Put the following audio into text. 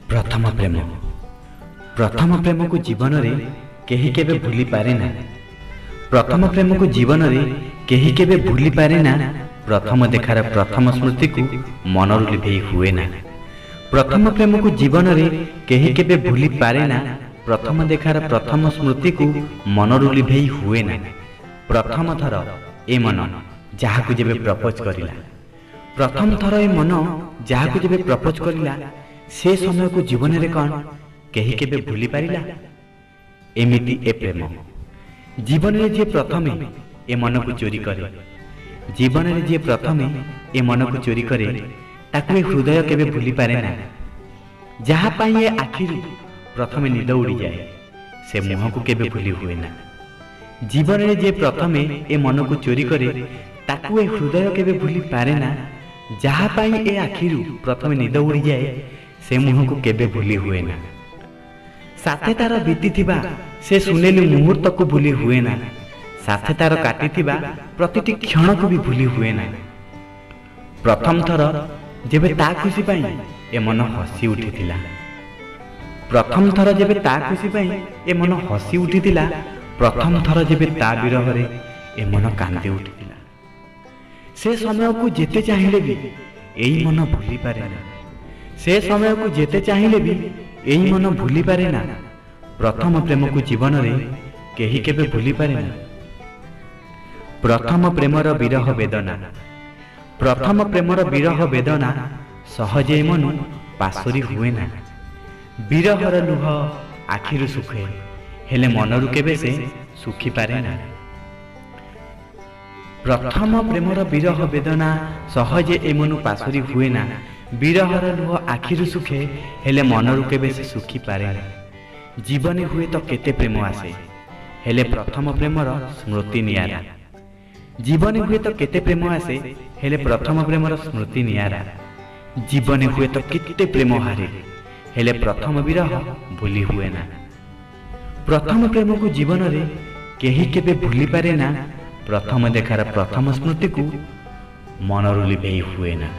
प्रथम प्रेम को जीवन रे केही केबे भूली पारे ना। प्रथम प्रेम को जीवन रे केही केबे भूली पारे ना। प्रथम देखार प्रथम स्मृति को मनरु लिभेई हुए ना। प्रथम प्रेम को जीवन रे केही केबे भूली पारे ना। प्रथम देखार प्रथम स्मृति को मनरु लिभेई हुए ना। प्रथम थर ए मन जहाकु जेबे प्रपोज करिला, प्रथम थर ए मन जहाकु जेबे प्रपोज करिला, से समय को जीवन रे कौन कहीं केबे भूली पारिला। एमिति ए प्रेम जीवन रे जे प्रथमे ए मन को चोरी करे, जीवन रे जे प्रथमे ए मन को चोरी करे ताकू हृदय केबे भूली पारे ना। जहा पाई ए आखिरी प्रथमे निद उड़ी जाए से मुह को केबे भूली हुए ना। जीवन रे जे प्रथमे ए मन को चोरी करे ताकू ए हृदय केबे भूली पारे ना। जहा पाई ए आखिरी प्रथमे निद उड़ी जाए से मुह को केबे भूली हुए ना। साथे तार बीती थिबा से सुनेली मुहूर्त को भूली हुए ना। साथे तार काटी थिबा प्रतिटी क्षण को भी भूली हुए ना। प्रथम थर जेबे ता खुशी पाई ए मन हसी उठिथिला, प्रथम थर जेबे ता खुशी पाई ए मन हसी उठिथिला, प्रथम थर जेबे ता विरह रे ए मन कांदी उठिथिला। से समय को जेते चाहिले भी एई मन भूली पारे ना। से समय को जेते चाहिले भी एई मन भूली पारे ना। प्रथम प्रेम को जीवन रे केही केबे भूली पारे ना। प्रथम प्रेमर विरह वेदना, प्रथम प्रेमर विरह वेदना सहजे मन पासोरी हुए ना। विरहर लुह आखिरु सुखे हेले मनरु केबे से सुखी पारे ना। प्रथम प्रेमर विरह वेदना सहजे एमनु पासोरी हुए ना। विरहर लुह आखिरु सुखे हेले मनरु केबे से सुखी पारे ना। जीवने हुए तो केते प्रेम आसे हेले प्रथम प्रेमर स्मृति नियारा। जीवने हुए तो केते प्रेम आसे हेले प्रथम प्रेमर स्मृति नियारा। जीवने हुए तो केते प्रेम हारे हेले प्रथम विरह भूली हुए ना। प्रथम प्रेम को जीवन रे केही केबे भूली पारे ना। प्रथम देखार प्रथम स्मृति को मनरु लिभेई हुए ना।